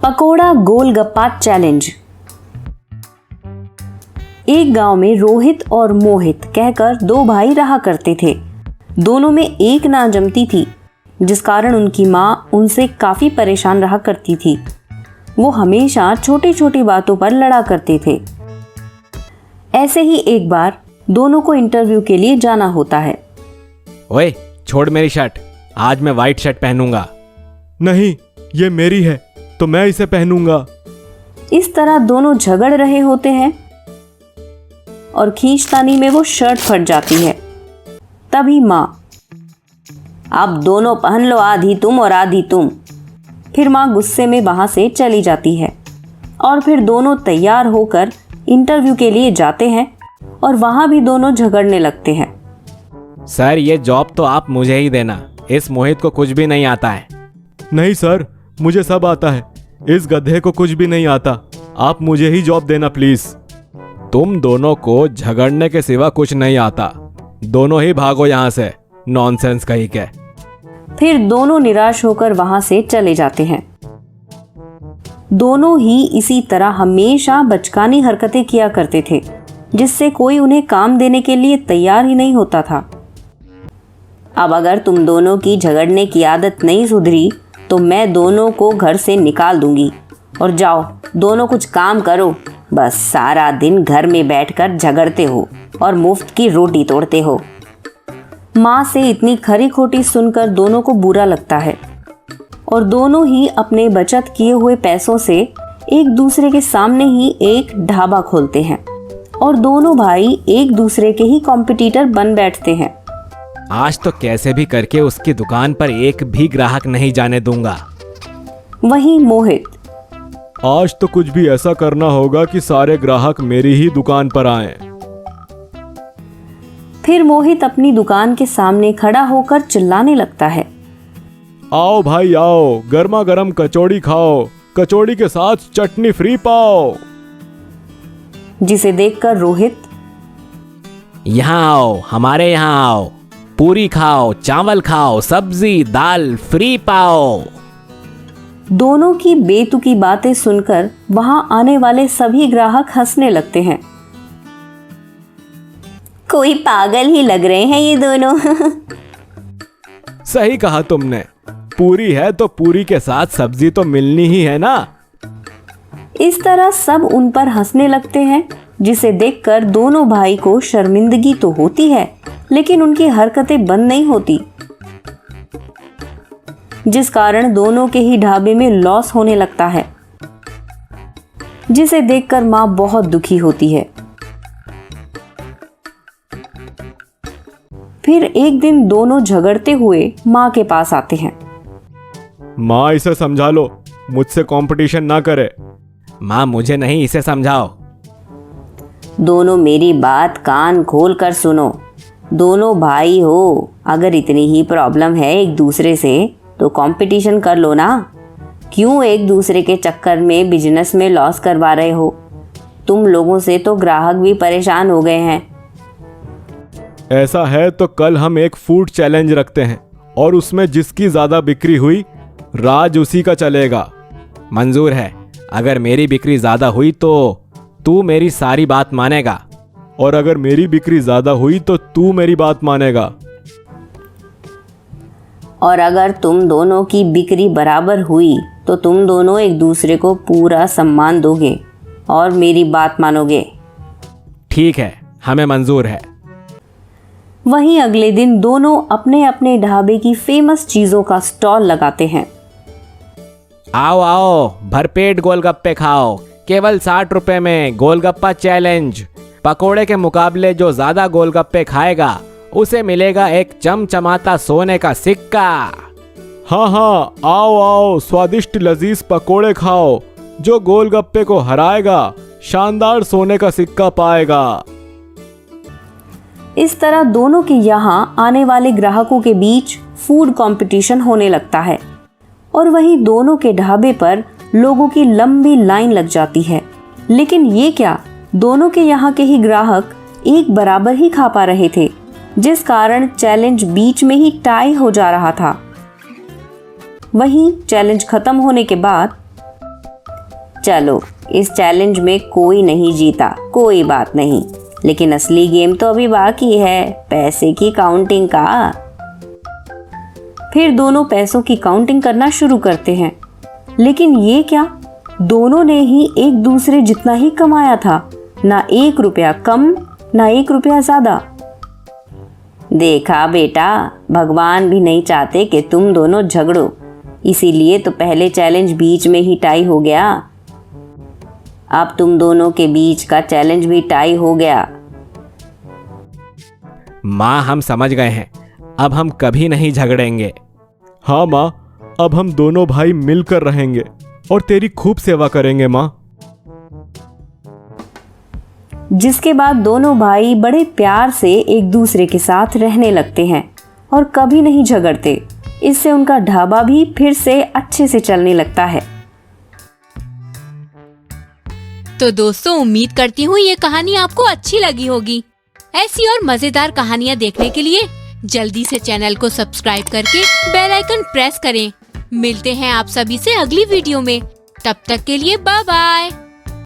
Pakora golgappa challenge. एक गांव में रोहित और मोहित कहकर दो भाई रहा करते थे। दोनों में एक ना जमती थी, जिस कारण उनकी माँ उनसे काफी परेशान रहा करती थी। वो हमेशा छोटी छोटी बातों पर लड़ा करते थे। ऐसे ही एक बार दोनों को इंटरव्यू के लिए जाना होता है। ओए, छोड़ मेरी शर्ट, आज मैं वाइट शर्ट पहनूंगा। नहीं, ये मेरी है तो मैं इसे पहनूंगा। इस तरह दोनों झगड़ रहे होते हैं और खींचतानी में वो शर्ट फट जाती है। तभी माँ, आप दोनों पहन लो, आधी तुम और आधी तुम। फिर माँ गुस्से में वहां से चली जाती है और फिर दोनों तैयार होकर इंटरव्यू के लिए जाते हैं और वहां भी दोनों झगड़ने लगते हैं। सर, ये जॉब तो आप मुझे ही देना, इस मोहित को कुछ भी नहीं आता है। नहीं सर, मुझे सब आता है, इस गधे को कुछ भी नहीं आता। आप मुझे ही जॉब देना प्लीज। तुम दोनों को झगड़ने के सिवा कुछ नहीं आता, दोनों ही भागो यहाँ से, नॉनसेंस कहीं के। फिर दोनों निराश होकर वहां से चले जाते हैं। दोनों ही इसी तरह हमेशा बचकानी हरकतें किया करते थे, जिससे कोई उन्हें काम देने के लिए तैयार ही नहीं होता था। अब अगर तुम दोनों की झगड़ने की आदत नहीं सुधरी तो मैं दोनों को घर से निकाल दूंगी। और जाओ, दोनों कुछ काम करो, बस सारा दिन घर में बैठकर झगड़ते हो और मुफ्त की रोटी तोड़ते हो। माँ से इतनी खरी खोटी सुनकर दोनों को बुरा लगता है और दोनों ही अपने बचत किए हुए पैसों से एक दूसरे के सामने ही एक ढाबा खोलते हैं और दोनों भाई एक दूसरे के ही कॉम्पिटिटर बन बैठते हैं। आज तो कैसे भी करके उसकी दुकान पर एक भी ग्राहक नहीं जाने दूंगा। वहीं मोहित, आज तो कुछ भी ऐसा करना होगा कि सारे ग्राहक मेरी ही दुकान पर आएं। फिर मोहित अपनी दुकान के सामने खड़ा होकर चिल्लाने लगता है, आओ भाई आओ, गर्मा गर्म कचौड़ी खाओ, कचौड़ी के साथ चटनी फ्री पाओ। जिसे देखकर रोहित, यहाँ आओ, हमारे यहाँ आओ, पूरी खाओ, चावल खाओ, सब्जी दाल फ्री पाओ। दोनों की बेतुकी बातें सुनकर वहां आने वाले सभी ग्राहक हंसने लगते हैं। कोई पागल ही लग रहे हैं ये दोनों। सही कहा तुमने, पूरी है तो पूरी के साथ सब्जी तो मिलनी ही है ना। इस तरह सब उन पर हंसने लगते हैं, जिसे देखकर दोनों भाई को शर्मिंदगी तो होती है, लेकिन उनकी हरकतें बंद नहीं होती, जिस कारण दोनों के ही ढाबे में लॉस होने लगता है, जिसे देखकर मां बहुत दुखी होती है। फिर एक दिन दोनों झगड़ते हुए मां के पास आते हैं। माँ, इसे समझा लो, मुझसे कंपटीशन ना करे। माँ, मुझे नहीं, इसे समझाओ। दोनों मेरी बात कान खोल कर सुनो। दोनों भाई हो, अगर इतनी ही प्रॉब्लम है एक दूसरे से तो कंपटीशन कर लो ना। क्यों एक दूसरे के चक्कर में बिजनेस में लॉस करवा रहे हो? तुम लोगों से तो ग्राहक भी परेशान हो गए हैं। ऐसा है तो कल हम एक फूड चैलेंज रखते हैं और उसमें जिसकी ज्यादा बिक्री हुई राज उसी का चलेगा। मंजूर है। अगर मेरी बिक्री ज्यादा हुई तो तू मेरी सारी बात मानेगा, और अगर मेरी बिक्री ज्यादा हुई तो तू मेरी बात मानेगा। और अगर तुम दोनों की बिक्री बराबर हुई तो तुम दोनों एक दूसरे को पूरा सम्मान दोगे और मेरी बात मानोगे। ठीक है, हमें मंजूर है। वहीं अगले दिन दोनों अपने अपने ढाबे की फेमस चीजों का स्टॉल लगाते हैं। आओ आओ, भरपेट गोलगप्पे खाओ, केवल 60 रुपए में गोलगप्पा चैलेंज। पकोड़े के मुकाबले जो ज्यादा गोलगप्पे खाएगा उसे मिलेगा एक चमचमाता सोने का सिक्का। हाँ हाँ, आओ आओ, स्वादिष्ट लजीज पकोड़े खाओ, जो गोलगप्पे को हराएगा शानदार सोने का सिक्का पाएगा। इस तरह दोनों के यहाँ आने वाले ग्राहकों के बीच फूड कंपटीशन होने लगता है और वहीं दोनों के ढाबे पर लोगों की लंबी लाइन लग जाती है। लेकिन ये क्या, दोनों के यहाँ के ही ग्राहक एक बराबर ही खा पा रहे थे, जिस कारण चैलेंज बीच में ही टाई हो जा रहा था। वहीं चैलेंज खत्म होने के बाद चलो, इस चैलेंज में कोई नहीं जीता, कोई बात नहीं, लेकिन असली गेम तो अभी बाकी है, पैसे की काउंटिंग का। फिर दोनों पैसों की काउंटिंग करना शुरू करते हैं, लेकिन ये क्या, दोनों ने ही एक दूसरे जितना ही कमाया था, ना 1 रुपया कम ना 1 रुपया ज्यादा। देखा बेटा, भगवान भी नहीं चाहते कि तुम दोनों झगड़ो, इसीलिए तो पहले चैलेंज बीच में ही टाई हो गया। अब तुम दोनों के बीच का चैलेंज भी टाई हो गया। माँ, हम समझ गए हैं, अब हम कभी नहीं झगड़ेंगे। हाँ माँ, अब हम दोनों भाई मिलकर रहेंगे और तेरी खूब सेवा करेंगे माँ। जिसके बाद दोनों भाई बड़े प्यार से एक दूसरे के साथ रहने लगते हैं और कभी नहीं झगड़ते। इससे उनका ढाबा भी फिर से अच्छे से चलने लगता है। तो दोस्तों, उम्मीद करती हूँ ये कहानी आपको अच्छी लगी होगी। ऐसी और मजेदार कहानियाँ देखने के लिए जल्दी से चैनल को सब्सक्राइब करके बेल आइकन प्रेस करें। मिलते हैं आप सभी से अगली वीडियो में, तब तक के लिए बाय बाय।